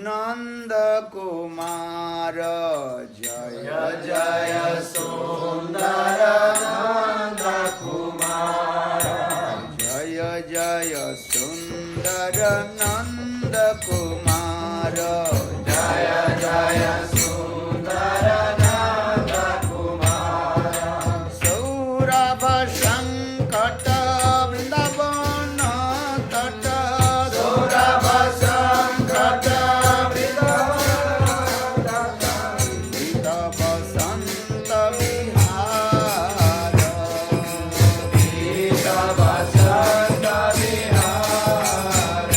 नंद कुमार जय जय सुंदर नंद कुमार जय जय सुंदर नंद कुमार जय जय सुंदर नंद कुमार सौरभ संकट वृंदावन तट सौरभ संकट वृंदावन तट बसंत विहार बसंत विहार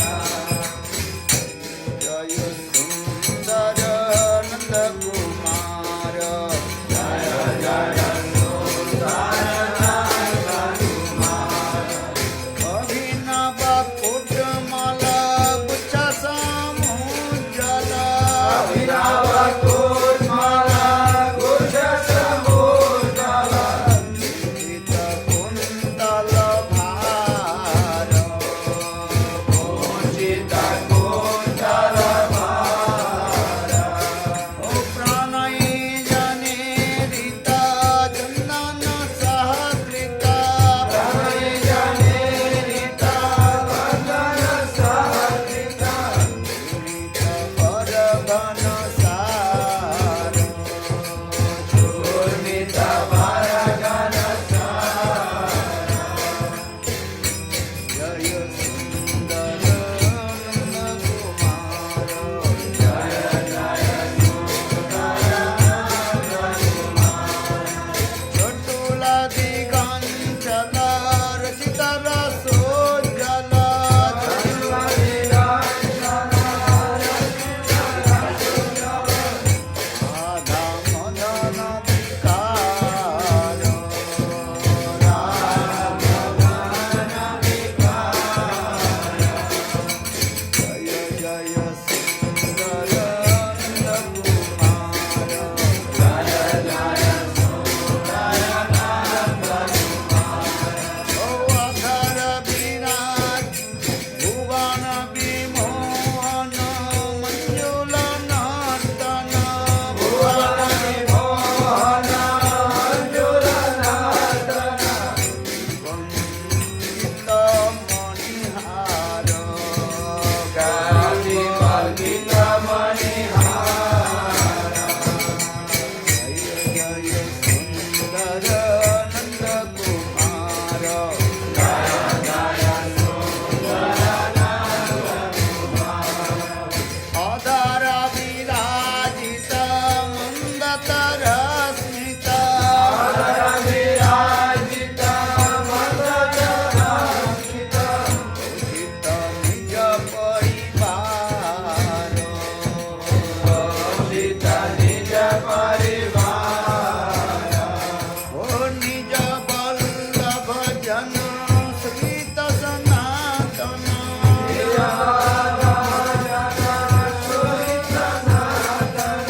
जय सुंदर नंद कुमार जय जय सुंदर नंद कुमार अभिनव कुटमल गुच्छ समुज्ज्वल अभिनव कुटमल गुच्छ समुज्ज्वल कुंचित कुंतल भार कुंचित कुंतल भार ओ प्रणयी जने रीता चंदन सहकृता प्रणयी जने रीता चंदन सहकृता परघन सार चूर्णित परघन सार जय सुंदर नंद कुमार जय जय सुंदर नंद कुमार चटुल दिगंचल रचित रसोज्जल चटुल दिगंचल राधा मदन विकार राधा मदन विकार जय जय सुंदर नंद कुमार जय जय सुंदर नंद कुमार ओ अधर विराज भुवन विमोहन मंजुल नर्तन भुवन विमोहन मंजुल नर्तन वंदित मणिहार गाति वंदित मणिहार जय जय सुंदर नंद कुमार जय जय सुंदर नंद कुमार अधर विराजित मंदतर स्मित अधर विराजित मंदतर स्मित उदित निज परिवार उदित निज परिवार ओ निज वल्लभ जन सुवित सनातन निज वल्लभ जन सुवित सनातन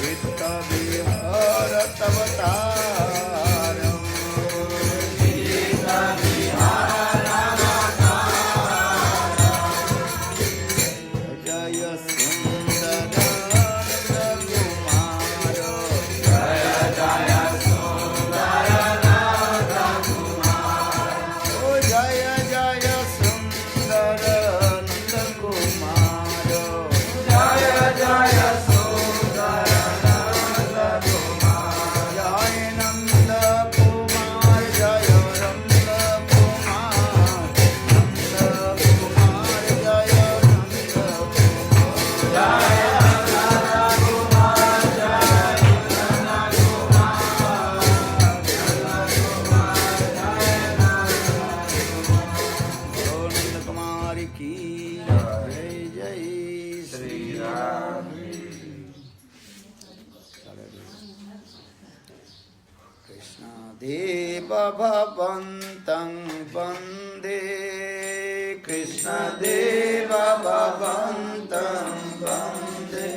वित्त विहार तव तारम वित्त विहार जय सुंदर नंद कुमार जय जय सुंदर नंद कुमार ओ जय जय सुंदर नंद कुमार जय जय सुंदर नंद कुमार जय नंद कुमार जय नंद कुमार नंद कुमार जय नंद कुमार जय नंद कुमार जय नंद कुमार नंद कुमार की जय जय श्री राम कृष्ण देव भवन्तं वन्दे कृष्ण देव भवन्तं वन्दे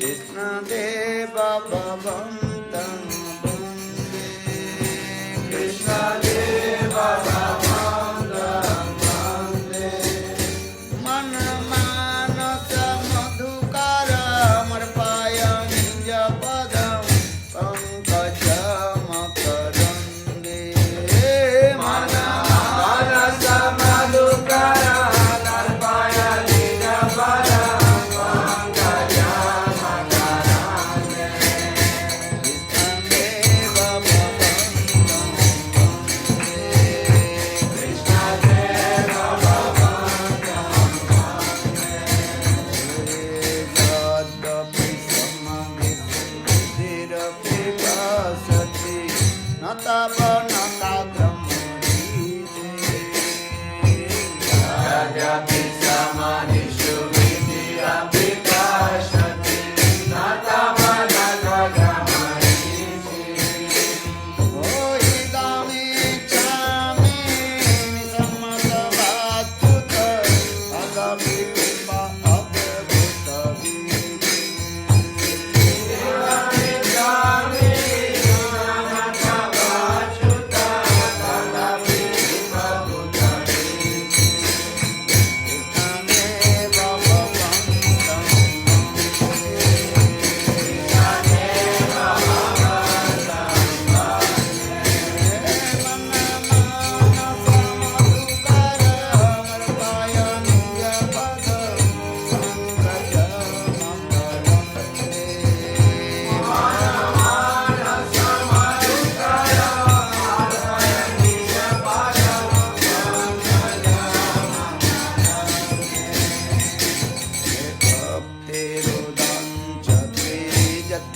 कृष्ण देव भवन्तं वन्दे कृष्ण देव भवन्तं वन्दे मन मानस मधुकर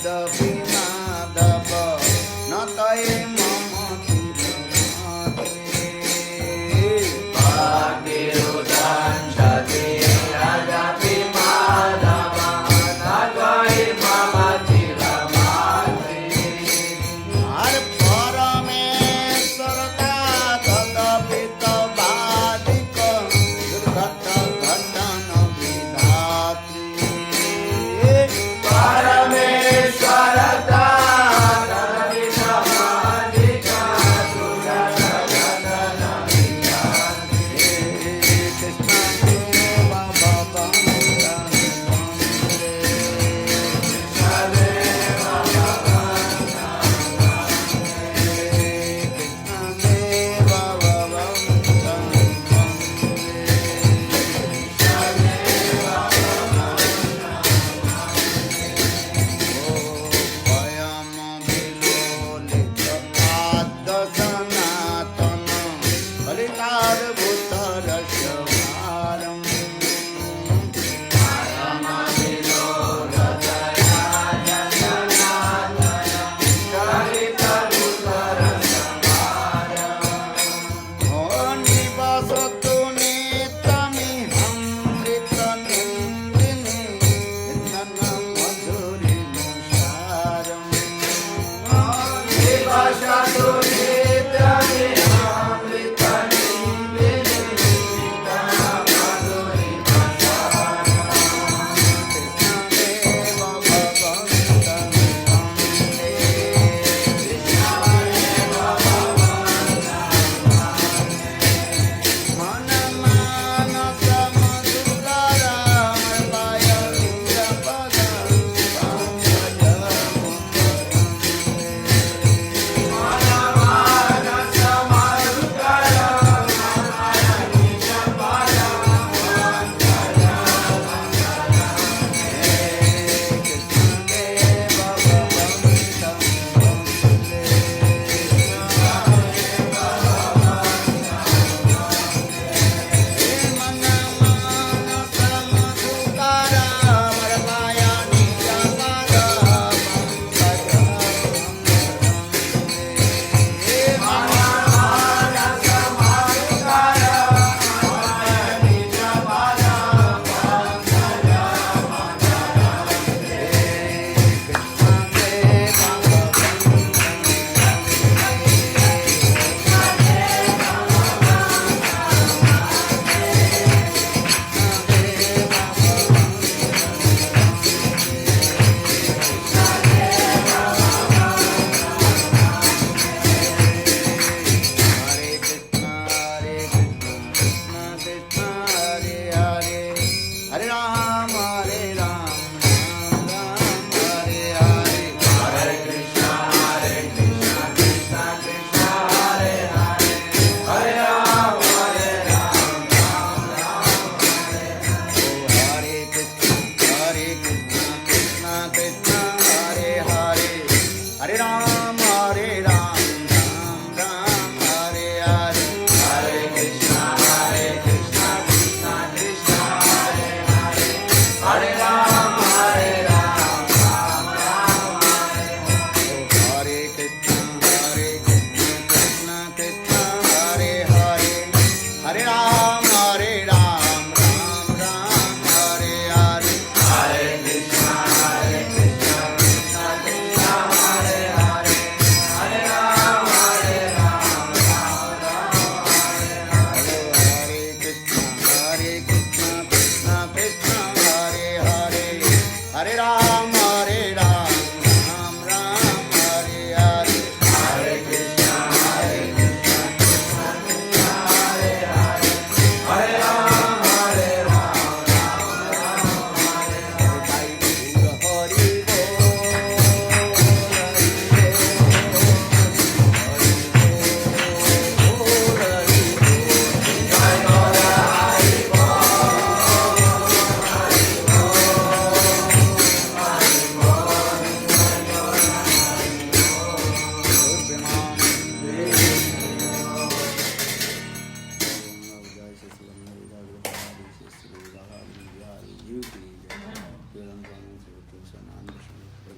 यद्यपि माधव न तये मम तिलमात्रे भक्तिरुदंशति यद्यपि माधव न त्वयि मम तिलमात्रे हर परमेश्वरता तदपि तवादिक दुर्घट घटन विधात्री परमेश्वरता तदपि तवादिक दुर्घट घटन विधात्री कृष्ण देव भवन्तं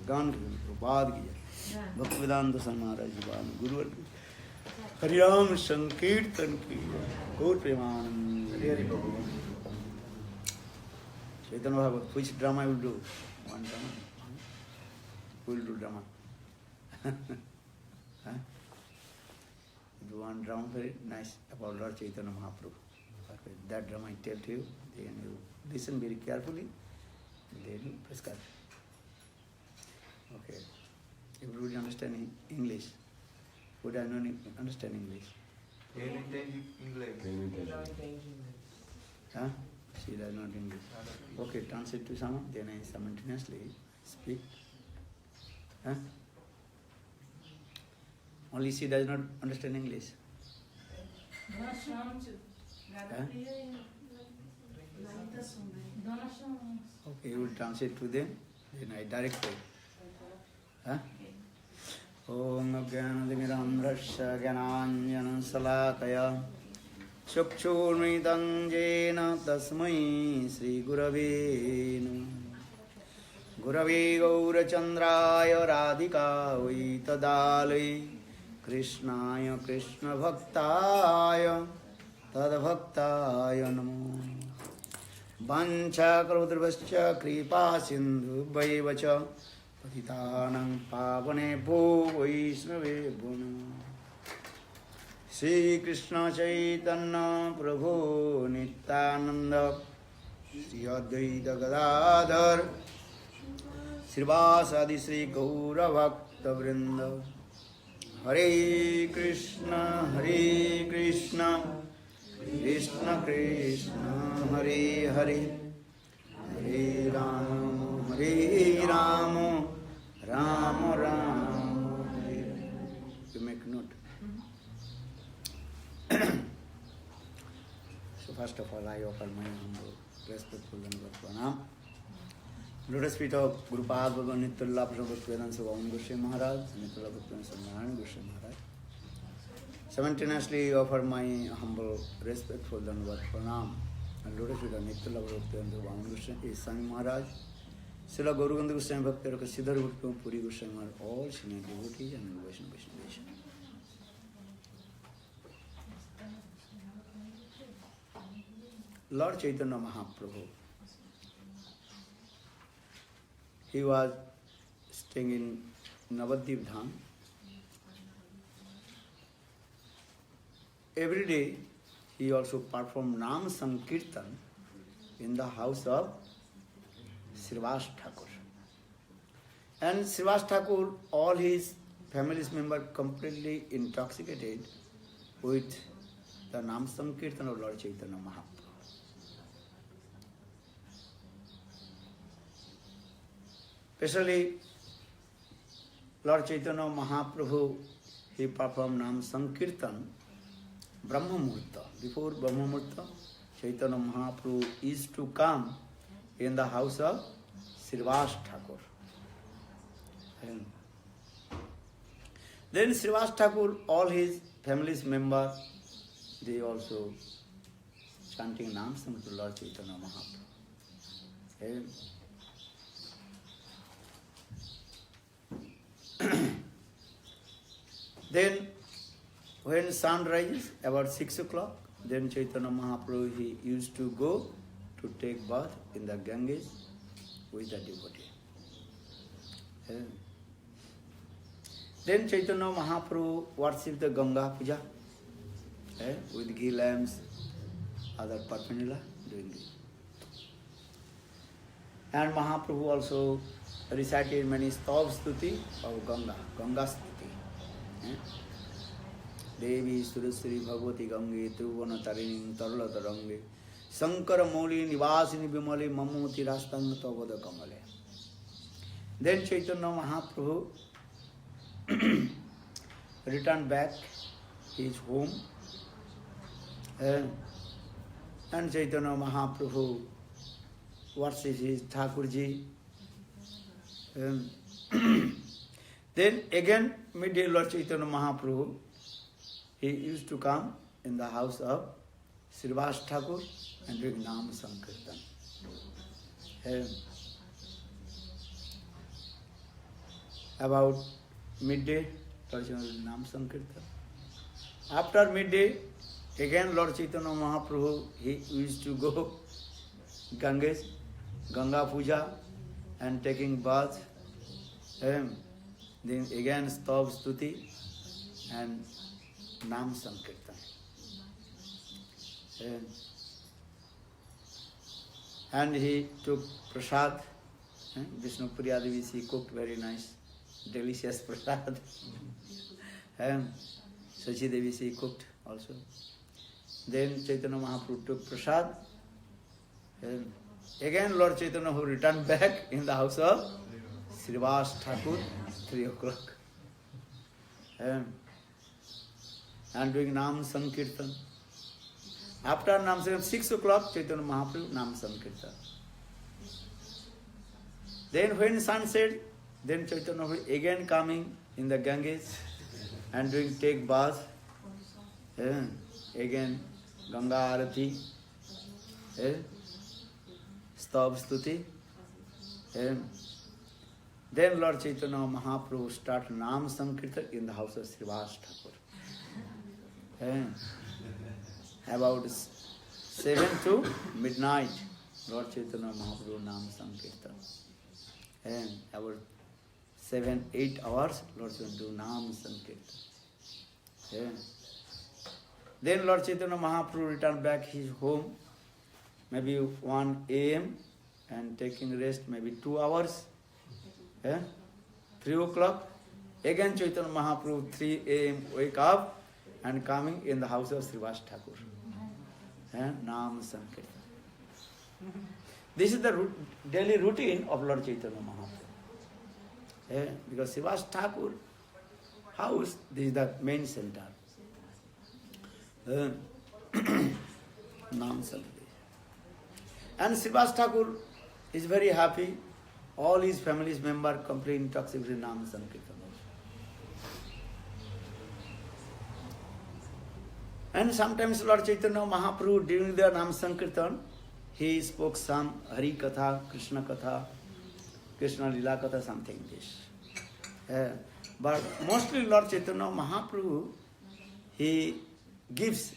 भगवान की प्रपाद की जय। भक्ति वेदांत स्वामी महाराज भगवान गुरुवर की हरिराम संकीर्तन की गौर प्रेमानंद हरि हरि बोल। Chaitanya Bhagavat, which drama you will do? One drama? Who will do drama? Huh? Do one drama very nice about Lord Chaitanya Mahaprabhu. Okay, that drama I tell to you, then you listen very carefully, then you prescribe. Okay. Everybody understand English? Would I not understand English? Huh? She does not English. Okay, translate to someone, then I simultaneously speak. Huh? Only she does not understand English. Huh? Okay, you will translate to them, then I direct it. Huh? Om Jnanadimiram Rasya Jnananjana Salakaya Chukshurmitam Jena Tasmai Sri Gurave Namah. Gurave Gaurachandraya Radhika Vaitadalai Krishnaya Krishna Bhaktaya Tadbhaktaya Namo. Vancha Karudrabhascha Kripa Sindhu Vaivacha Patitanang Pavane Vaishnave Bhuno. Sri Krishna Chaitanya Prabhu Nityananda Sri Advaita Gadadhar Srivasadi Sri Gaura Bhakta Vrinda. Hare Krishna Krishna Krishna Hare Hare Hare Rama Rama Rama Hare Hare. You make note. So first of all, I offer my humble, respectful and pranam. Lotus feet of Gurupad Bhagavan Nitya Prabhupada Bhavan Goswami Maharaj, Nitya Bhagavan Narayan Goswami Maharaj. Simultaneously offer my humble, respectful and pranam. And lotus feet of Nitya Prabhupada Bhavan Goswami Swami Maharaj, Srila Gauranga Goswami Bhakti Raka Siddhar Bhakti Puri Goswami Maharaj, all senior devotees and Vaishnava Nation. Lord Chaitanya Mahaprabhu, he was staying in Navadvip Dham. Every day he also performed Nam Sankirtan in the house of Srivas Thakur. And Srivas Thakur, all his family members completely intoxicated with the Nam Sankirtan of Lord Chaitanya Mahaprabhu. Especially Lord Chaitanya Mahaprabhu, he performed Nam Sankirtan Brahma Murta. Before Brahma Murta, Chaitanya Mahaprabhu used to come in the house of Srivas Thakur. And then Srivas Thakur, all his family's members, they also chanting Nam Sankirtan Lord Chaitanya Mahaprabhu. And then when sun rises about 6 o'clock, then Chaitanya Mahaprabhu, he used to go to take bath in the Ganges with the devotee. And then Chaitanya Mahaprabhu worshipped the Ganga Puja with ghee lamps, other paraphernalia doing it. And Mahaprabhu also recited many stav stuti of Ganga, Ganga stuti. Devi Surasri Bhagavati Gange Truvana Tarinim Tarla Tarange Sankara Moli Nivasini Bimale Mamuti Rastanga Tavada Kamale. Then Chaitanya Mahaprabhu returned back his home, and Chaitanya Mahaprabhu worshipped his Thakurji. Then again, midday Lord Chaitanya Mahaprabhu, he used to come in the house of Srivas Thakur and doing Nam Sankirtan. about midday, Lord Chaitanya will do Nam Sankirtan. After midday, again Lord Chaitanya Mahaprabhu, he used to go Ganges, Ganga Puja and taking bath. Then again Stav Stuti and Nam Sankirtan. And he took prasad. Vishnu Priya Devi, she cooked very nice, delicious prasad. And Sachi Devi, she cooked also. Then Chaitanya Mahaprabhu took prasad. And again Lord Chaitanya who returned back in the house of Srivas Thakur, 3 o'clock. And doing Nam Sankirtan. After Nam Sankirtan, 6 o'clock, Chaitanya Mahaprabhu, Nam Sankirtan. Then when sun set, then Chaitanya Mahaprabhu again coming in the Ganges and doing take bath. Again Ganga Arati, Stav Stuti. Then Lord Chaitanya Mahaprabhu start Nam Sankirtan in the house of Srivas Thakur. About 7 to midnight, Lord Chaitanya Mahaprabhu Nam Sankirtan. And about 7-8 hours, Lord Chaitanya do Nam Sankirtan. Then Lord Chaitanya Mahaprabhu returned back his home, maybe 1 a.m. and taking rest maybe 2 hours. 3 o'clock, again Chaitanya Mahaprabhu 3 a.m. wake up and coming in the house of Srivas Thakur. Nam Sankirtan. This is the daily routine of Lord Chaitanya Mahaprabhu. Because Srivas Thakur house, this is the main center. Nam Sankirtan. And Srivas Thakur is very happy. All his family's members complete intoxicated Nam Sankirtan. And sometimes Lord Chaitanya Mahaprabhu during the Nam Sankirtan, he spoke some Hari Katha, Krishna Lila Katha, something this. But mostly Lord Chaitanya Mahaprabhu, he gives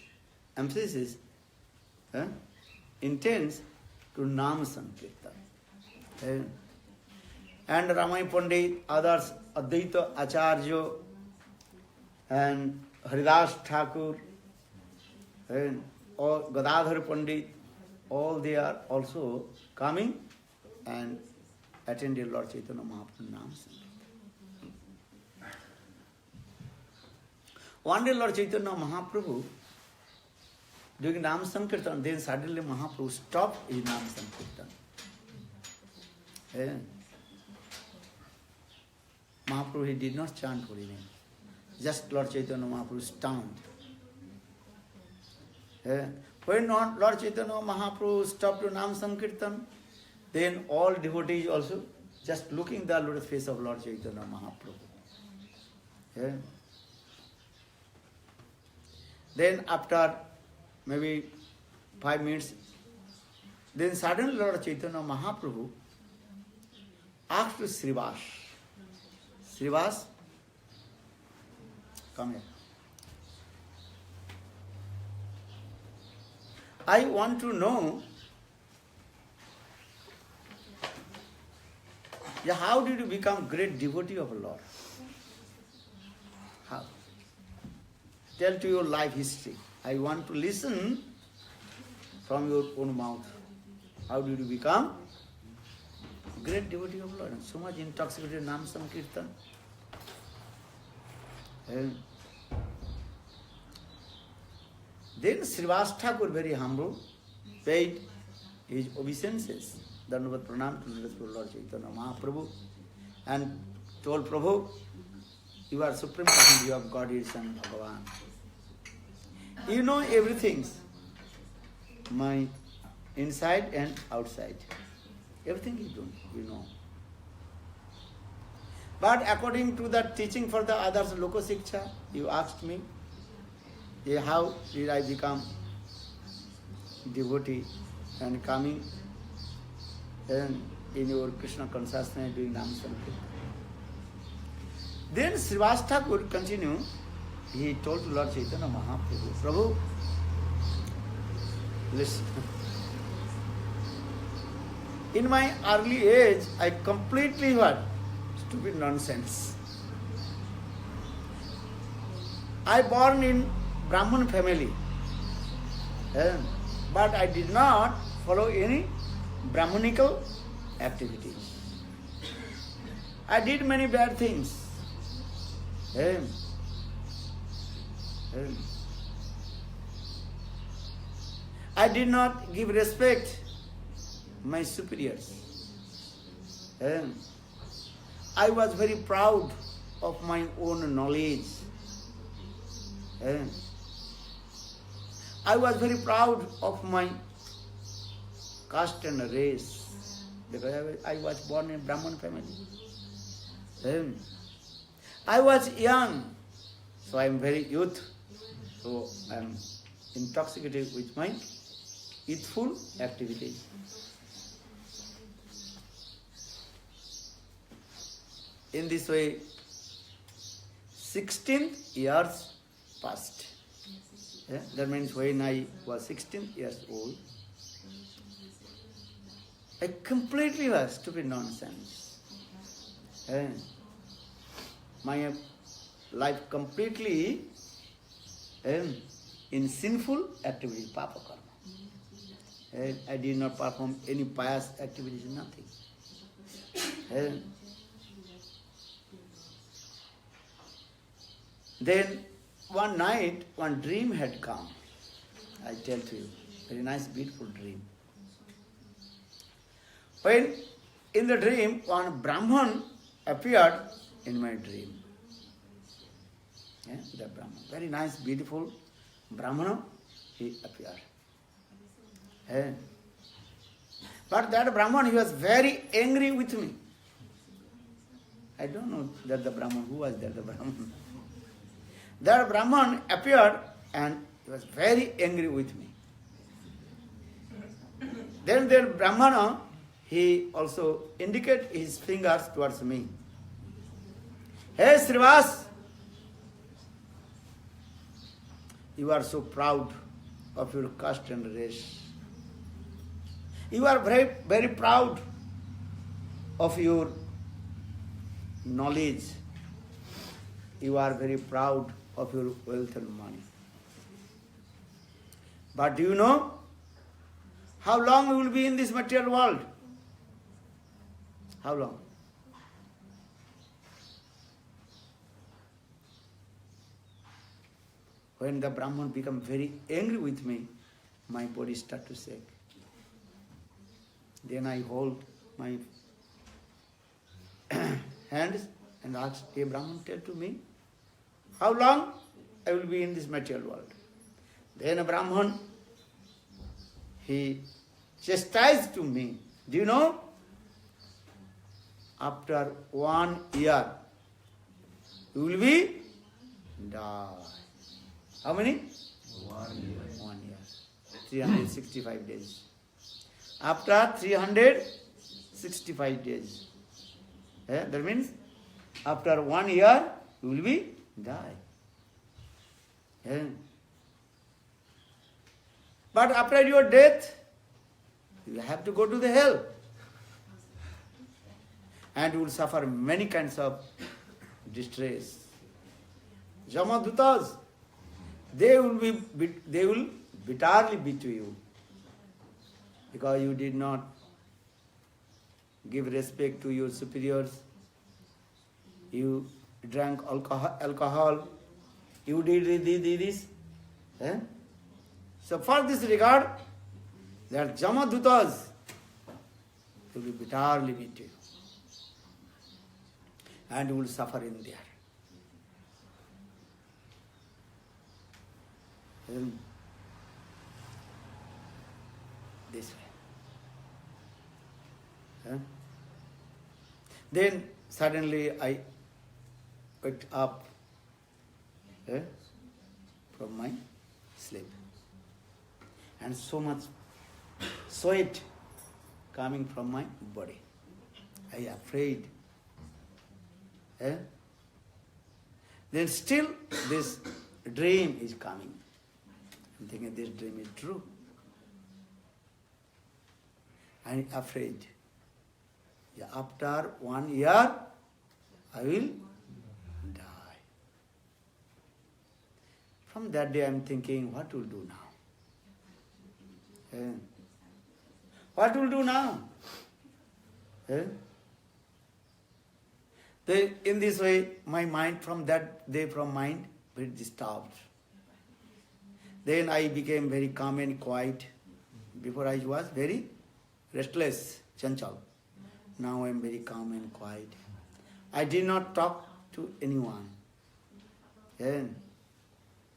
emphasis, intends to Nam Sankirtan. And Ramai Pandit, others, Advaita Acharya, and Haridas Thakur, and all Gadadhar Pandit, all they are also coming and attended Lord Chaitanya Mahaprabhu Nam Sankirtan. One day Lord Chaitanya Mahaprabhu doing Nam Sankirtan, then suddenly Mahaprabhu stopped his Nam Sankirtan. Mahaprabhu, he did not chant holy name. Just Lord Chaitanya Mahaprabhu stunned. When Lord Chaitanya Mahaprabhu stopped to Nam Sankirtan, then all devotees also just looking the lotus face of Lord Chaitanya Mahaprabhu. Then after maybe 5 minutes, then suddenly Lord Chaitanya Mahaprabhu asked to Srivas, Srivas, come here. I want to know, how did you become great devotee of the Lord? How? Tell to your life history. I want to listen from your own mouth. How did you become great devotee of Lord? And so much intoxicated Nam Sankirtan. And then Srivas Thakur, very humble, paid his obeisances, Dandavat Pranam to Lord Chaitanya Mahaprabhu, and told Prabhu, you are Supreme Personality, you have God, His Son, Bhagavan. You know everything, my inside and outside. Everything you know. But according to the teaching for the others, Loko Siksha, you asked me, how did I become devotee and coming and in your Krishna consciousness doing Nam Sankirtan. Then Srivas Thakur continue. He told Lord Chaitanya Mahaprabhu, Prabhu, listen. In my early age, I completely heard stupid nonsense. I born in Brahman family, but I did not follow any Brahmanical activities. I did many bad things. I did not give respect my superiors. I was very proud of my own knowledge. I was very proud of my caste and race because I was born in Brahman family. I was young, so I am very youth. So I am intoxicated with my youthful activities. In this way, 16 years passed. That means when I was 16 years old, I completely was stupid nonsense. My life completely in sinful activities, papa karma. I did not perform any pious activities, nothing. Then one night, one dream had come. I tell to you, very nice, beautiful dream. When in the dream, one Brahman appeared in my dream. The Brahman, very nice, beautiful Brahmana, he appeared. But that Brahman, he was very angry with me. I don't know that the Brahman, who was that the Brahman? That Brahman appeared and he was very angry with me. Then that Brahmana, he also indicated his fingers towards me. Hey Srivas, you are so proud of your caste and race. You are very, very proud of your knowledge. You are very proud of your wealth and money. But do you know how long you will be in this material world? How long? When the Brahman become very angry with me, my body start to shake. Then I hold my hands and ask, hey Brahman, tell to me, how long I will be in this material world? Then a Brahman, he chastised to me. Do you know? After 1 year, you will be die. How many? 1 year. 1 year. 365 days. After 365 days. That means after 1 year, you will be die. But after your death, you have to go to the hell. And you will suffer many kinds of distress. Jamadutas, they will bitterly beat you because you did not give respect to your superiors. You drank alcohol. You did this. So for this regard, that Jamadutas will be bitterly beat you. And you will suffer in there. This way. Then suddenly I waked up from my sleep. And so much sweat coming from my body. I am afraid. then still this dream is coming. I'm thinking this dream is true. I'm afraid. Yeah, after 1 year, I will die. From that day, I'm thinking, what will do now? What will do now? Then in this way, my mind from that day very disturbed. Then I became very calm and quiet. Before I was very restless, chanchal. Now I am very calm and quiet. I did not talk to anyone. Then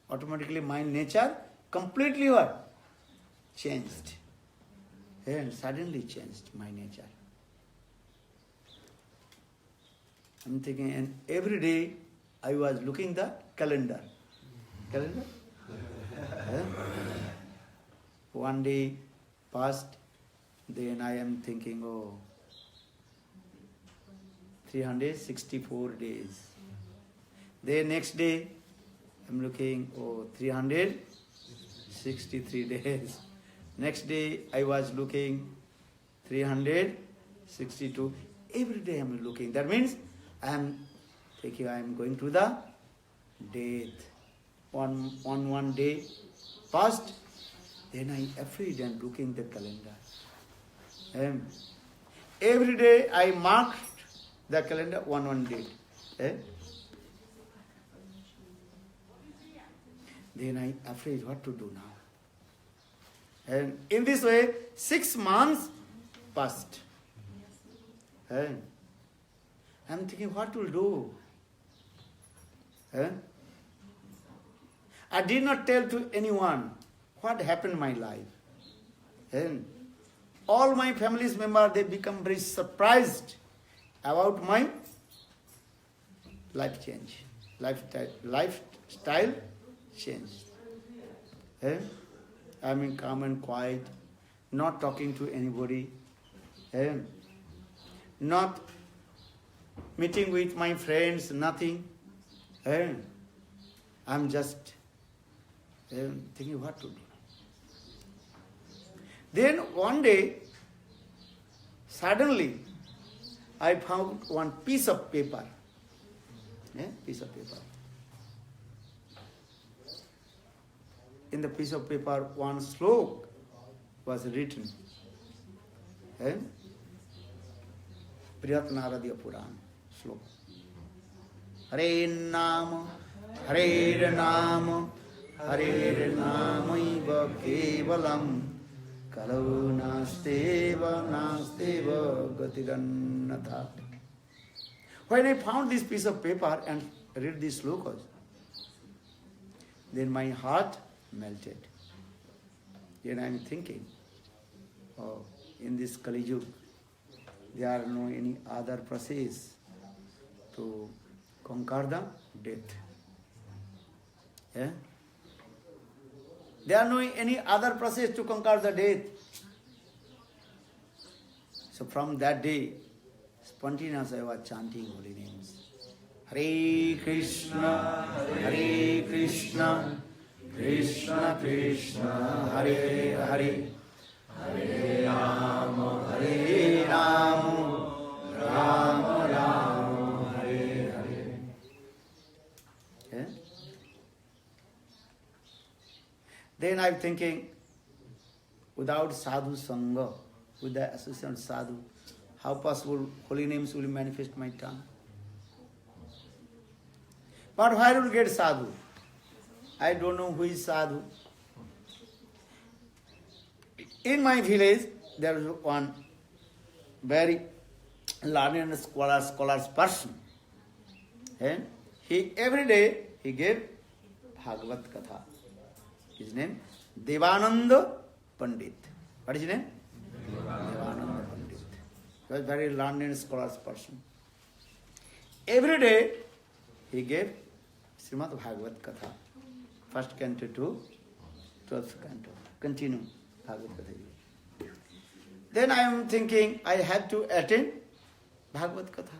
automatically my nature completely what? Changed. And suddenly changed my nature. I'm thinking, and every day I was looking the calendar. Calendar? One day passed, then I am thinking, 364 days. Then next day, I'm looking, 363 days. Next day, I was looking 362. Every day I'm looking. That means I'm thinking I'm going to the death. One day passed, then I'm afraid and looking the calendar. Every day I marked the calendar one date. Then I'm afraid what to do now. And in this way, 6 months passed. And I'm thinking, what will do? I did not tell to anyone what happened in my life. And all my family's members, they become very surprised about my life change, lifestyle change. I'm in calm and quiet, not talking to anybody, not meeting with my friends, nothing. I'm just thinking what to do. Then one day, suddenly, I found one piece of paper. Piece of paper. In the piece of paper, one slok was written. Brihat Naradiya Puran slok. Hare Nama, Hare Nama, Hare Namaiva Kevalam, Kalau Nasteva Gatirannatha. When I found this piece of paper and read these slokas, then my heart melted. Then I am thinking, in this Kali Yuga, there are no any other process to conquer the death. There are no any other process to conquer the death. So from that day, spontaneously I was chanting holy names. Hare Krishna, Hare Krishna, Krishna Krishna, Hare Hare, Hare Rama, Hare Rama, Rama Rama, Hare Hare. Then I'm thinking, without sadhu sangha, with the association of sadhu, how possible holy names will manifest my tongue? But where will get sadhu? I don't know who is sadhu. In my village, there was one very learned scholars person. And every day he gave Bhagavad Katha. His name Devananda Pandit. What is his name? Devananda Pandit. He was very learned scholars person. Every day he gave Srimad Bhagavad Katha. First canto to 12th canto. Continue Bhagavad Katha. Then I am thinking I have to attend Bhagavad Katha.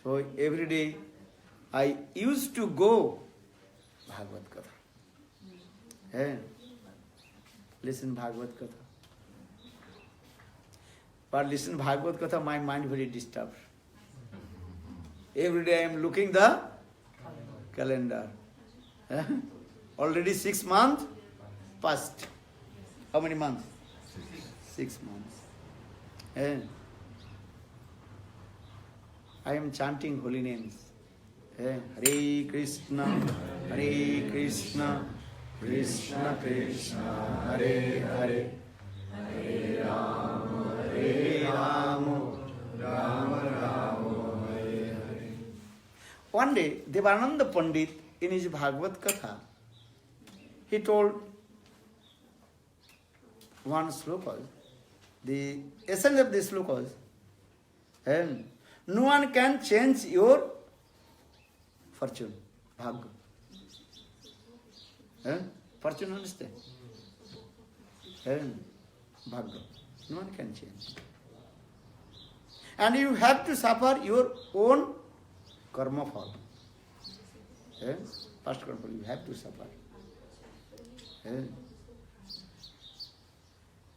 So every day I used to go Bhagavad Katha. Hey, listen Bhagavad Katha. But listen Bhagavad Katha, my mind very disturbed. Every day I am looking the calendar. Already 6 months passed. How many months? 6 months. I am chanting holy names. Hare Krishna, Krishna Krishna, Hare Hare, Hare Rama, Rama Rama, Hare Hare. One day, Devananda Pandit, in his Bhagavad Katha, he told one sloka, the essence of the slokas, and no one can change your fortune, bhagya. Fortune, understand? Bhagya. No one can change. And you have to suffer your own karma fall. Past karma fall, you have to suffer.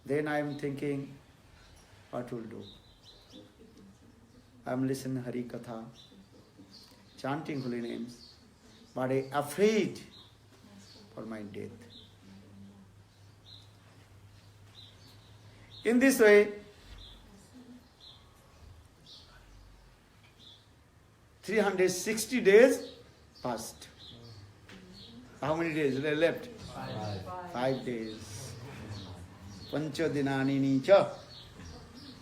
Then I am thinking, what will do? I am listening Hari Katha, chanting holy names, but I am afraid for my death. In this way, 360 days passed. How many days left? 5 days. Pancha dinanini cha.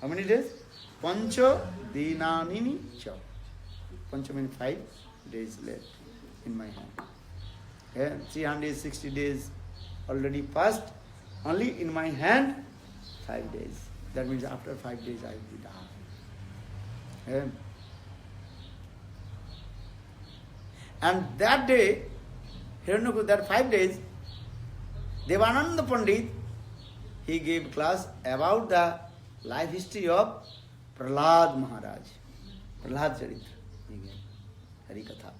How many days? Pancha dinanini cha. Pancha means 5 days left in my hand. 360 days already passed. Only in my hand 5 days. That means after 5 days I will die. And that day, Hiranyakshipu, that 5 days, Devananda Pandit, he gave class about the life history of Prahlad Maharaj. Prahlad Charitra. He gave Hari Katha.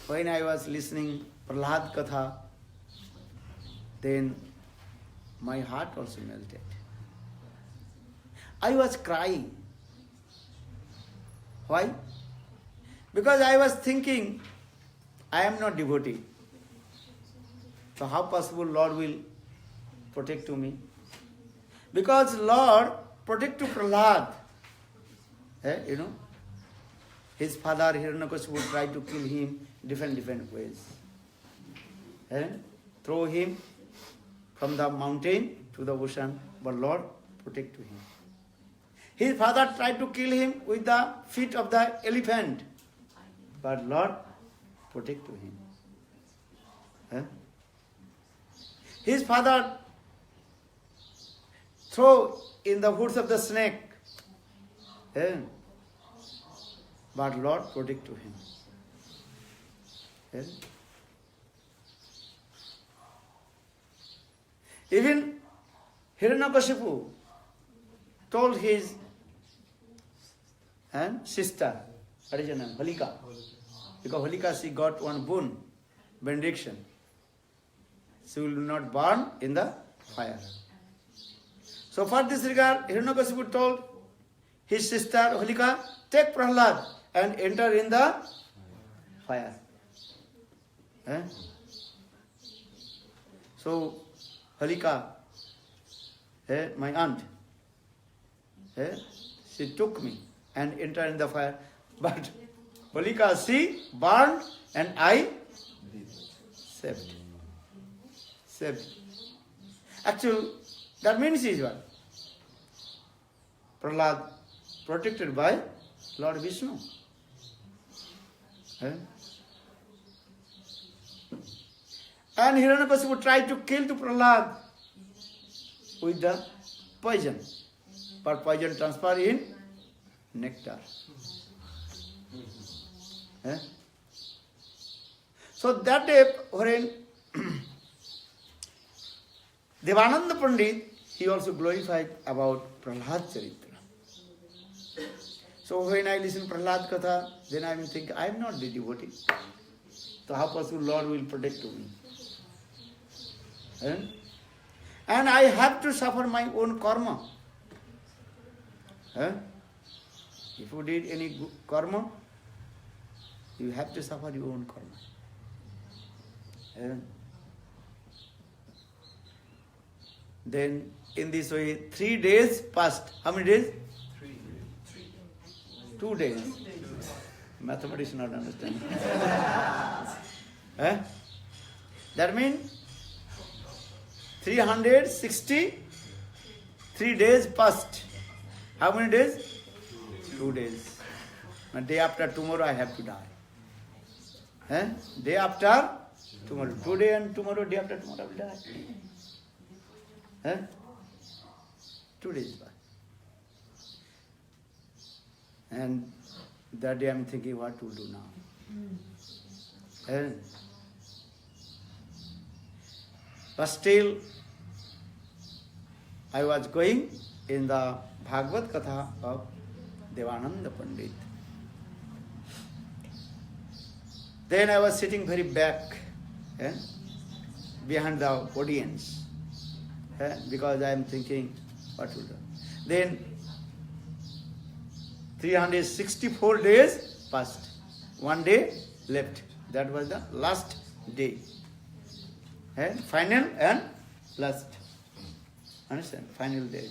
When I was listening Prahlad Katha, then my heart also melted. I was crying. Why? Because I was thinking, I am not devotee. So how possible Lord will protect to me? Because Lord protect to Prahlad. His father Hiranyakashipu tried to kill him different ways. Throw him from the mountain to the ocean, but Lord protect to him. His father tried to kill him with the feet of the elephant, but Lord protect to him. His father throw in the hoods of the snake, but Lord protect to him. Even Hiranyakashipu told his sister, what is her name? Holika. Because Holika, she got one boon, benediction. She will not burn in the fire. So for this regard, Hiranyakashipu told his sister Holika, take Prahlad and enter in the fire. So Holika, my aunt, she took me and entered in the fire. But Holika, she burned and I saved. Actually, that means is what? Prahlad protected by Lord Vishnu. And Hiranyakashipu tried to kill to Prahlad with the poison. But poison transfer in nectar. So that day, when Devananda Pandit, he also glorified about Prahlad Charitra. So when I listen Prahlad Katha, then I will think, I am not the devotee. So how possible Lord will protect me? And I have to suffer my own karma. If you did any good karma, you have to suffer your own karma. Then in this way, 3 days passed. How many days? 2 days. Mathematics not understand. That means 363 days passed. How many days? 2 days. And day after tomorrow I have to die. Day after tomorrow. Today and tomorrow, day after tomorrow I will die. 2 days passed. And that day I am thinking what to do now. But still, I was going in the Bhagavad Katha of Devananda Pandit. Then I was sitting very back, behind the audience, because I am thinking what to do. Then 364 days passed. 1 day left. That was the last day. Final and last. Understand? Final day.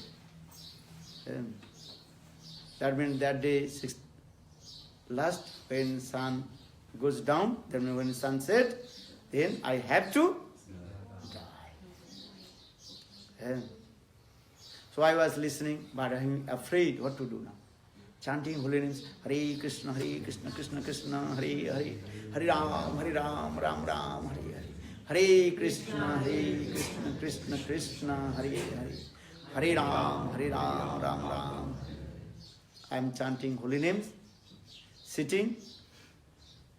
That means that day, last, when sun goes down, then when sun set, then I have to die. So I was listening, but I am afraid what to do now. Chanting holy names, Hare Krishna, Krishna Krishna, Hare Hare, Hare Ram, Ram Ram, Hare Hare. Hare Krishna, Krishna Krishna, Hare Hare, Hare Ram, Ram Ram. I am chanting holy names, sitting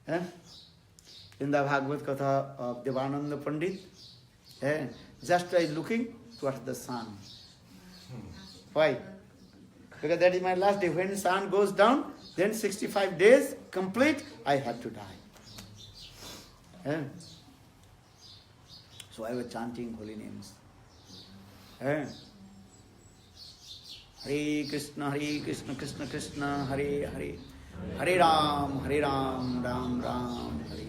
in the Bhagavad Katha of Devananda Pandit. Just I looking towards the sun. Why? Because that is my last day. When the sun goes down, then 65 days complete, I have to die. So I was chanting holy names. Hare Krishna, Krishna Krishna, Hare Hare, Hare Ram, Ram Ram, Hare Hare.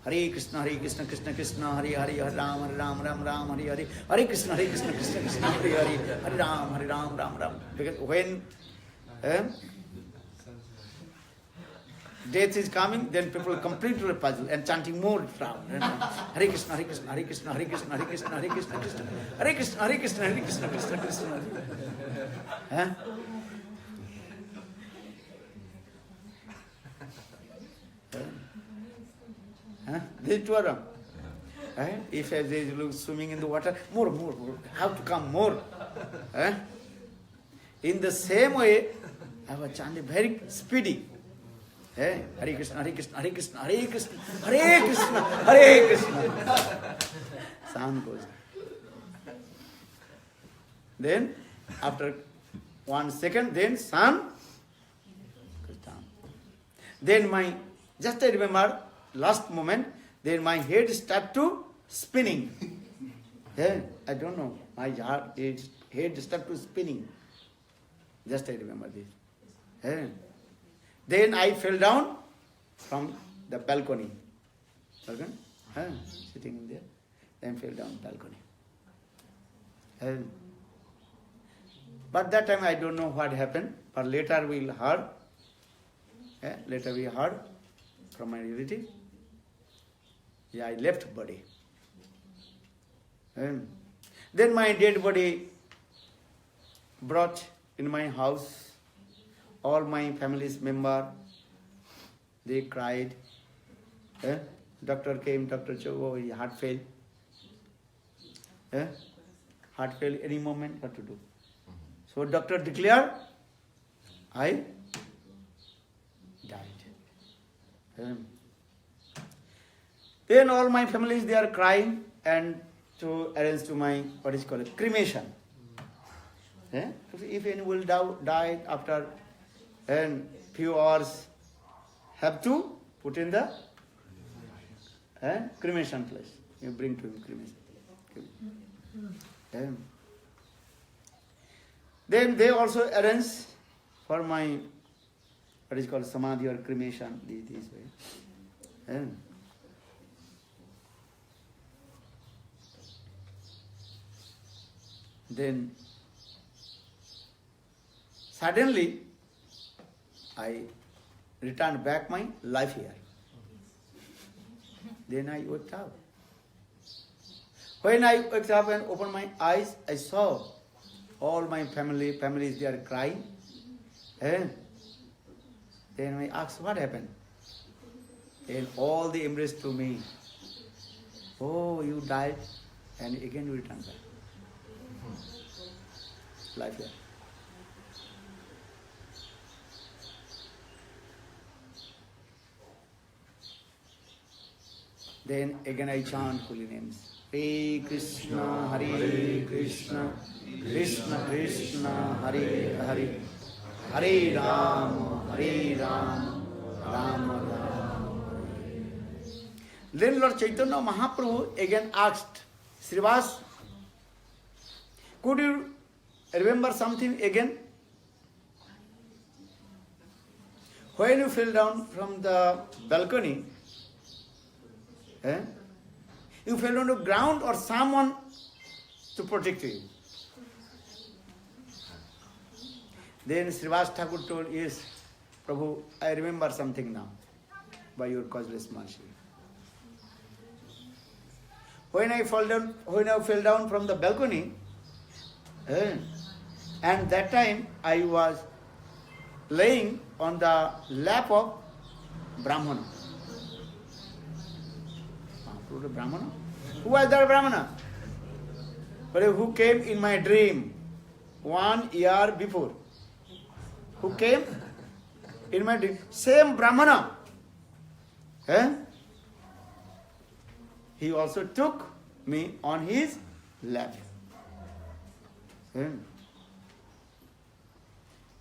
Hare Krishna, Krishna Krishna, Hare Hare, Hare Ram, Ram Ram, Hare Hare. Hare Krishna, Krishna Krishna, Hare Hare, Hare Ram, Ram Ram. Because when death is coming, then people complete the puzzle and chanting more Ram. Hare Krishna, Krishna Krishna, Hare Krishna, Krishna Krishna, Hare Krishna, Krishna Krishna. This two are if they look swimming in the water, more, have to come more. In the same way, I was chanting very speedy. Hare Krishna, Krishna Krishna, Hare Krishna, Krishna Krishna. Sun goes. Then, after 1 second, then sun goes down. Then just I remember, last moment, then my head start to spinning. I don't know, my head start to spinning. Just I remember this. Then I fell down from the balcony. Sitting in there. Then fell down balcony. But that time I don't know what happened. But later we heard. Later we heard from my relative. I left body. Then my dead body brought in my house. All my family's member, they cried. Doctor came, Dr. Chogo, his heart failed. Heart failed any moment, what to do? So doctor declared, I died. Then all my families, they are crying and to arrange to my, what is called, cremation. If anyone will die after and few hours have to put in the cremation place. You bring to him cremation. Then they also arrange for my, what is called samadhi or cremation, this way. Then suddenly I returned back my life here. Then I woke up. When I woke up and opened my eyes, I saw all my families, they are crying. And then I asked, what happened? And all they embraced to me. Oh, you died and again you returned back. Life here. Then again I chant holy names. Hare Krishna, Hare Krishna, Krishna Krishna, Hare Hare, Hare Rama, Rama Rama. Then Lord Chaitanya Mahaprabhu again asked, Srivas, could you remember something again? When you fell down from the balcony, you fell on the ground or someone to protect you? Then Srivas Thakur told, yes, Prabhu, I remember something now by your causeless mercy. When I fell down from the balcony, and that time I was laying on the lap of Brahmana. Brahmana? Who was that Brahmana? Who came in my dream 1 year before. Who came in my dream? Same Brahmana. He also took me on his lap. Then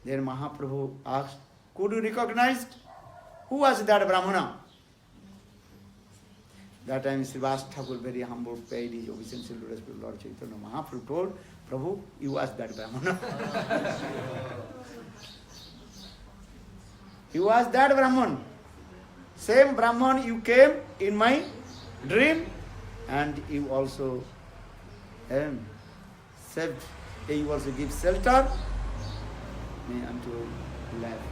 Mahaprabhu asked, could you recognize who was that Brahmana? That time Srivas Thakur, very humble, paid his obeisance to Lord Chaitanya Mahaprabhu, told, Prabhu, you asked that Brahmana. You asked that Brahman. Same Brahman you came in my dream and you also said, you also give shelter unto life.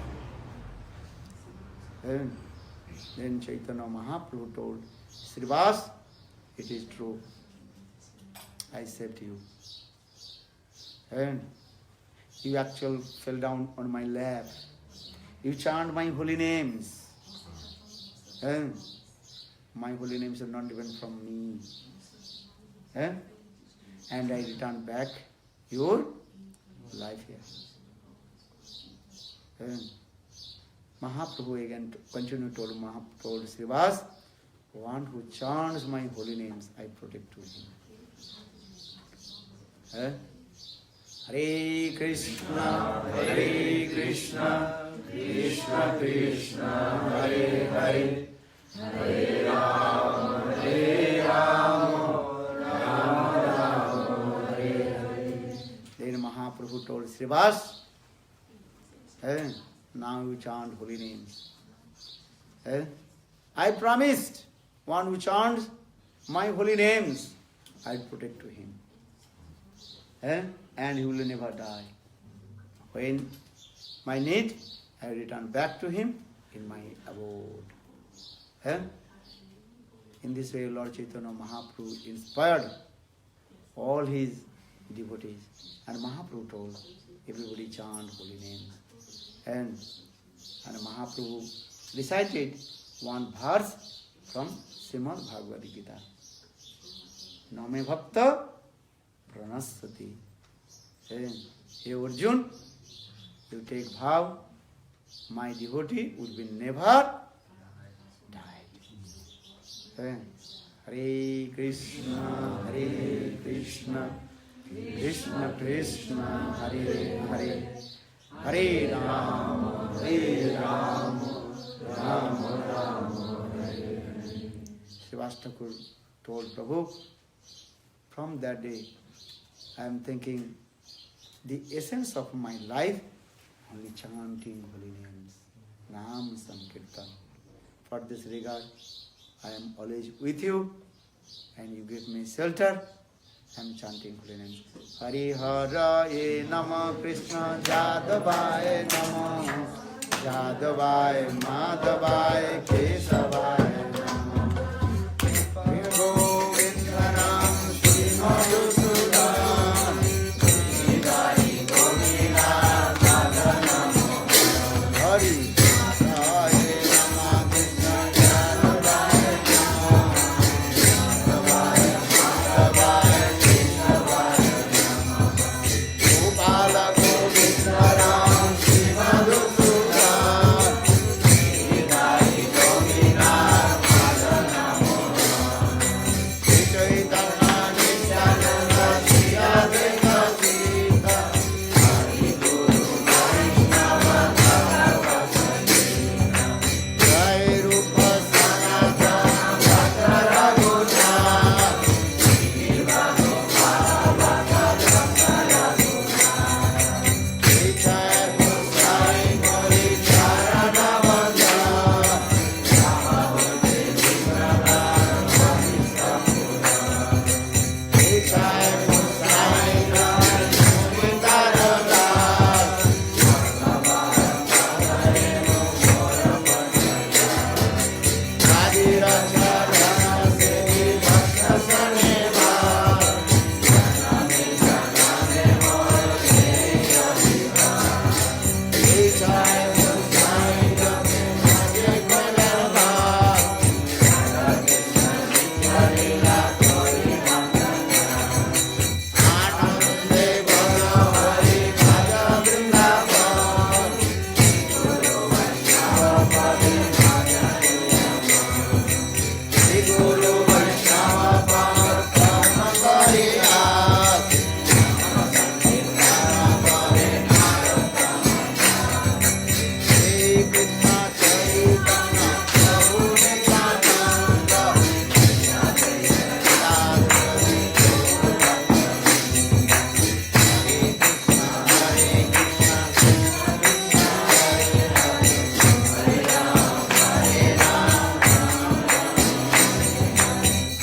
Then Chaitanya Mahaprabhu told, Srivas, it is true. I saved you. And you actually fell down on my lap. You chant my holy names. And my holy names are not even from me. And I return back your life here. And Mahaprabhu again continued told Srivas, one who chants my holy names, I protect to him. Hare Krishna, Krishna Krishna, Hare Hare, Hare Rama, Rama Rama, Hare Hare. Then Mahaprabhu told Srivas, now you chant holy names. I promised, one who chants my holy names, I protect to him. And he will never die. When my need, I return back to him in my abode. In this way, Lord Chaitanya Mahaprabhu inspired all his devotees. And Mahaprabhu told, everybody chant holy names. And Mahaprabhu recited one verse from Srimad Bhagavad Gita. Name Bhakta Pranasati. Hey Arjun, you take vow, my devotee would be never died. Hare Krishna, Krishna Krishna, Hare Hare, Hare Rama, Hare Rama, Rama Rama Hare Hare. Srivas Thakur told Prabhu, from that day I am thinking the essence of my life, only chanting holy names, Nam Sankirtan. For this regard, I am always with you and you give me shelter. I am chanting holy names. Hari Haraye Nama Krishna Jadavaya Nama Jadavaya Madhavaya Kesavaya Nama Govindaram Sri Madhusudan Hari Haraye Nama Krishna Jadavaya Nama Jadavaya Gopala Govindaram Sri Madhusudan Hari Govindaram Chaitanya Nityananda Shri Advaita Sita Hari Guru Vaishnava Jai Rupa Sanatana Bhakta Raghunath Jai Gosai Gauri Charana Vandana Jai Gosai Gauri Govindaradass Adira Charana Sevi Bhakta Saneva Jai Gosai Gauri Govindaradass Anande Bhagya Hari Bhaja Vrindavan Shri Guru Vaishnava Parama Pariyat Shri Krishna Chaitanya Prabhu Nityananda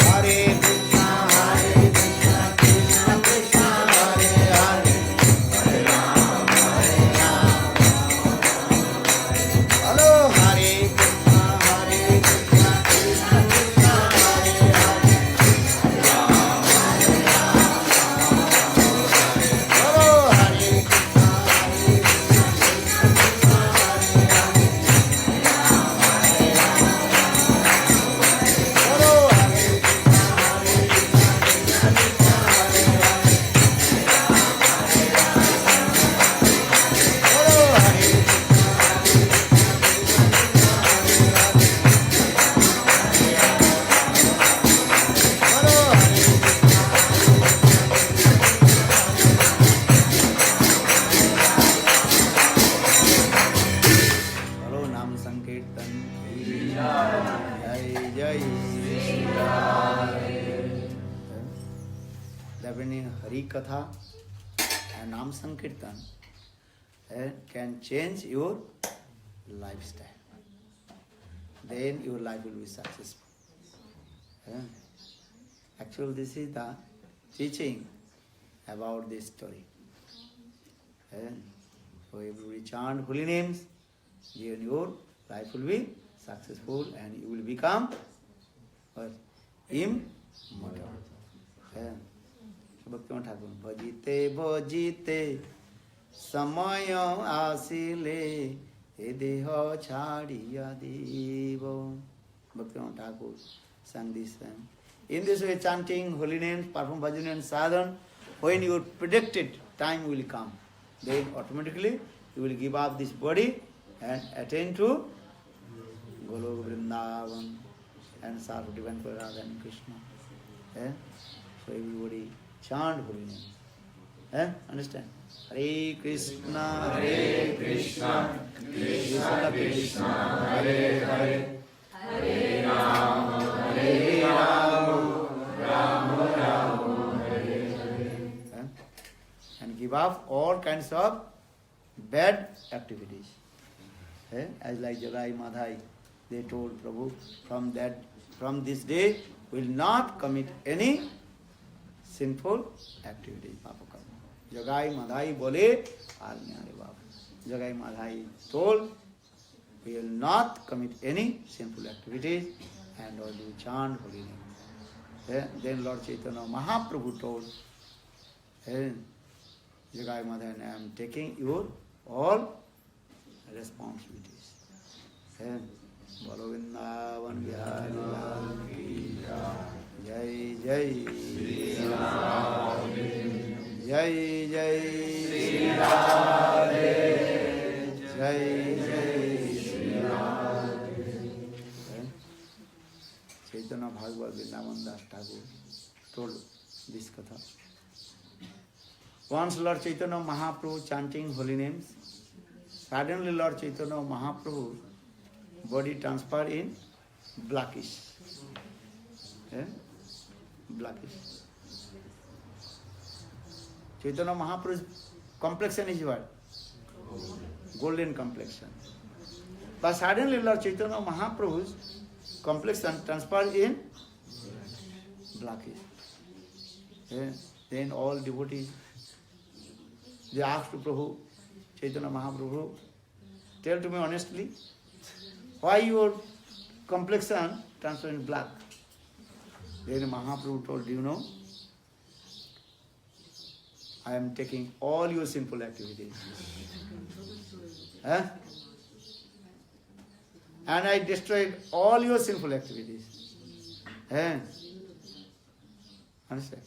Hare Krishna, Hare Krishna, Krishna Krishna, Hare Hare, Hello, Hare Krishna, Hare Krishna, Krishna Krishna, Hare Hare, Hello, Hare Krishna, Hare Krishna, Hello, Hare Hello, Hare Hello, Hare Hello, Nam Sankirtan Jai Jai Shri Ram. Definitely Hari Katha and Nam Sankirtan can change your lifestyle. Then your life will be successful. Actually, this is the teaching about this story. So if you chant holy names, then your life will be successful and you will become what? Immortal. Bhaktivinoda Thakur, bhajite bhajite samaya asile e deha chadiya devo. Bhaktivinoda Thakur sang this. In this way, chanting holy names, perform bhajan and sadhan, when your predicted time will come, then automatically you will give up this body and attain to Golok Vrindavan and serve divine for Radha and Krishna. So everybody chant holy names. Understand? Hare Krishna, Hare Krishna, Krishna Krishna, Hare Hare, Hare Rama, Hare Rama, Rama Rama, Hare Hare. And give up all kinds of bad activities. As like Jagai Madhai, they told Prabhu, from this day will not commit any sinful activities. Jagai Madhai bole, Jagai Madhai told, we will not commit any sinful activities and only chant holy name. Then Lord Chaitanya Mahaprabhu told, Jagai Madhai, I am taking your all responsibilities. Bolo Vrindavan Bihari Lal ki Jai Jai Shri Radhe, Jai Jai Shri Radhe, Jai Jai Shri Radhe. Chaitanya Bhagavad Vrindavan Das Thakur told this katha. Once Lord Chaitanya Mahaprabhu chanting holy names, suddenly Lord Chaitanya Mahaprabhu body transferred in blackish. Blackish. Chaitanya Mahaprabhu's complexion is what? Golden complexion. But suddenly Lord Chaitanya Mahaprabhu's complexion transferred in blackish. Then all devotees, they asked to Prabhu, Chaitanya Mahaprabhu, tell to me honestly, why your complexion transferred in black? Then Mahaprabhu told, you know, I am taking all your sinful activities. And I destroyed all your sinful activities. Understand?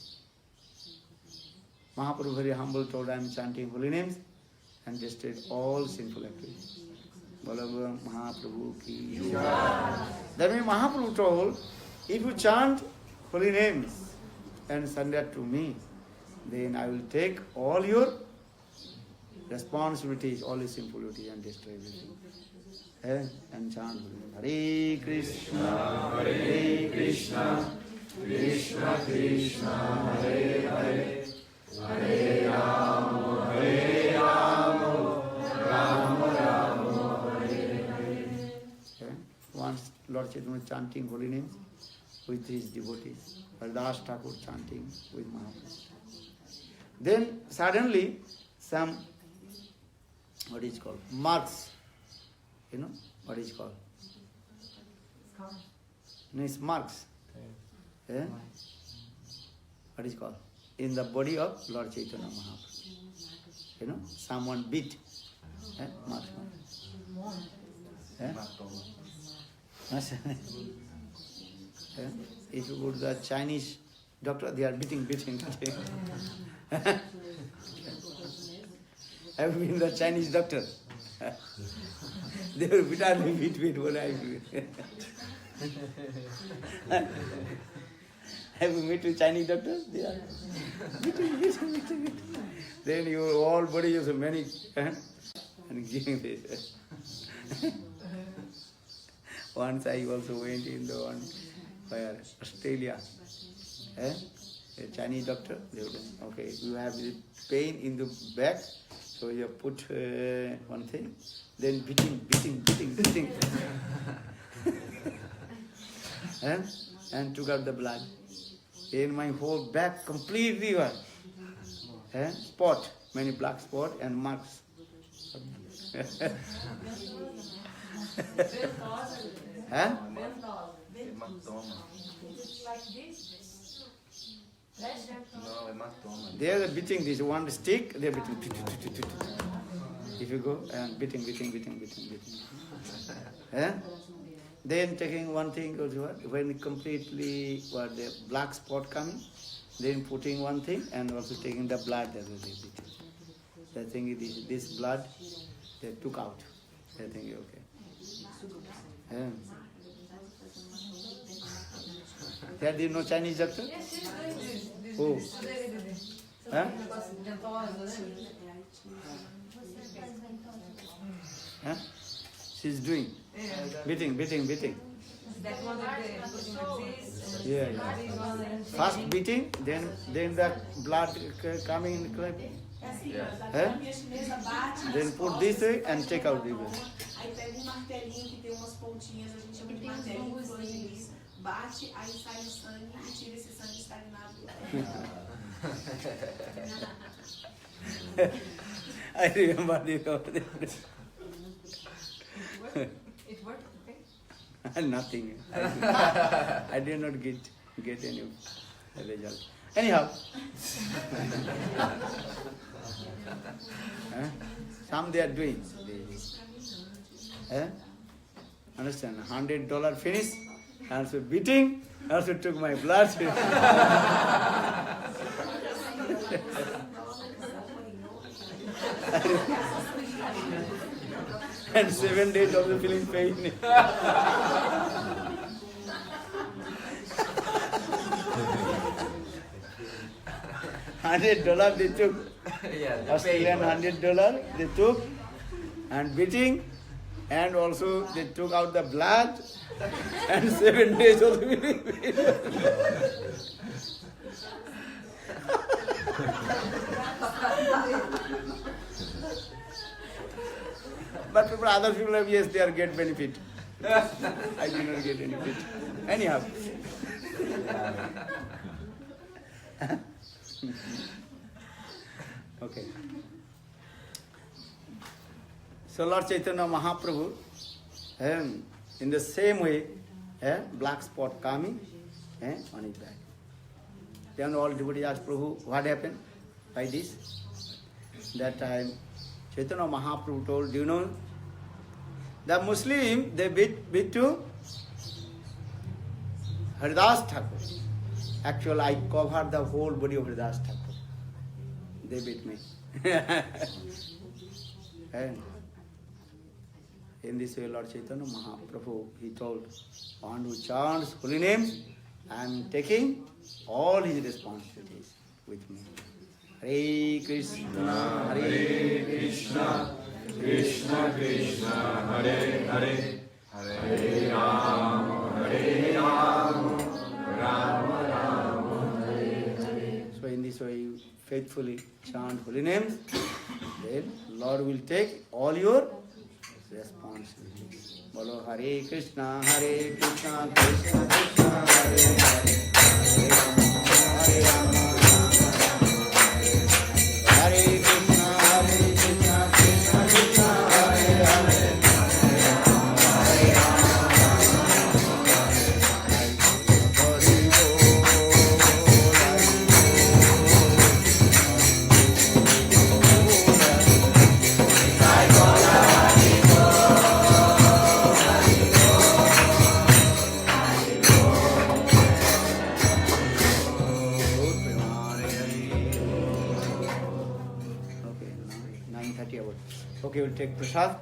Mahaprabhu very humble told, I am chanting holy names and destroyed all sinful activities. Balavam Mahaprabhu ki. That means Mahaprabhu told, if you chant holy names and surrender to me, then I will take all your responsibilities, all your sinful duties and destroy everything. And chant holy name. Hare Krishna, Hare Krishna, Krishna Krishna, Hare Hare, Hare Rama, Hare Rama, Rama Rama, Hare Hare. Once Lord Chaitanya chanting holy names with his devotees, Haridas Thakur chanting with Mahaprabhu. Then suddenly some, what is called, marks, you know, what is called? No, it's marks. What is called? In the body of Lord Chaitanya Mahaprabhu. You know, someone beat. Marks. If you go to the Chinese doctor, they are beating. Have you been the Chinese doctor? They will beat, what I do. Have you met with Chinese doctors? They are beating. Then your whole body is many and giving this. Once I also went in the one where Australia. A Chinese doctor, they would say, okay, you have pain in the back, so you put one thing, then beating. And took out the blood. In my whole back completely spot, many black spot and marks. They are beating this one stick, they are beating. If you go and beating. Then taking one thing, when completely the black spot coming, then putting one thing and also taking the blood that they beat. They think this blood they took out. They think okay. There is no Chinese doctor? Yes, Who? Huh? She's doing. Beating. That one that they putting like this. Yeah. First beating, then the blood coming in clip. Huh? Then put this way and take out the blood. Aí pega um martelinho que tem umas pontinhas, a gente chama de martelinho, isso. Bate, aí sai o sangue e tira esse sangue estagnado. I remember the It worked, okay? nothing. I did not get any result. Anyhow, some they are doing. Understand? $100 finish. Also beating. Also took my blood. And 7 days of the feeling pain. $100 they took. Australian $100 they took, and beating, and also they took out the blood, and 7 days of the feeling pain. But people, other people have, yes, they are get benefit. I did not get benefit. Anyhow. Okay. So Lord Chaitanya Mahaprabhu, in the same way, black spot coming on his back. Then all devotees asked Prabhu, what happened by this? That time Chaitanya Mahaprabhu told, do you know, the Muslim, they beat to Haridas Thakur. Actually, I covered the whole body of Haridas Thakur. They beat me. And in this way, Lord Chaitanya Mahaprabhu, he told, one who chants holy names, I am taking all his responsibilities with me. Hare Krishna, Hare Krishna, Krishna Krishna, Hare Hare, Hare Rama, Rama Rama, Hare Hare. So in this way, you faithfully chant holy names, then Lord will take all your responsibilities. Bolo Hare Krishna, Krishna Krishna, Hare Hare, Hare Rama, Hare Krishna, Krishna Krishna, Hare Hare, Hare Okay, we'll take prasad.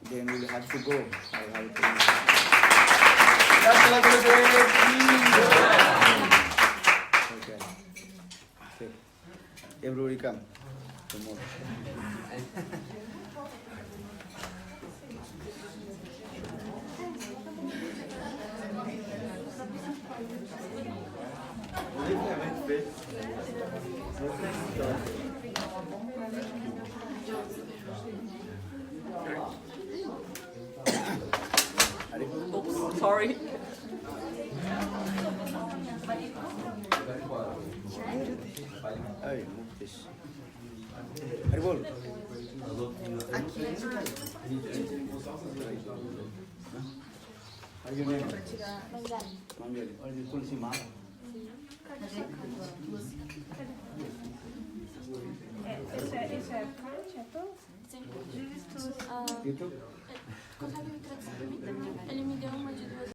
Then we'll have to go. I'll have to okay. Okay. Everybody come. Tomorrow. Sorry. Hey, move this. Haribol. How your name? Manjari. Or is it Tulsi Ma? Esse é Kátia, Sim. YouTube? Consegue me traduzir pra mim? Ele me deu uma de 2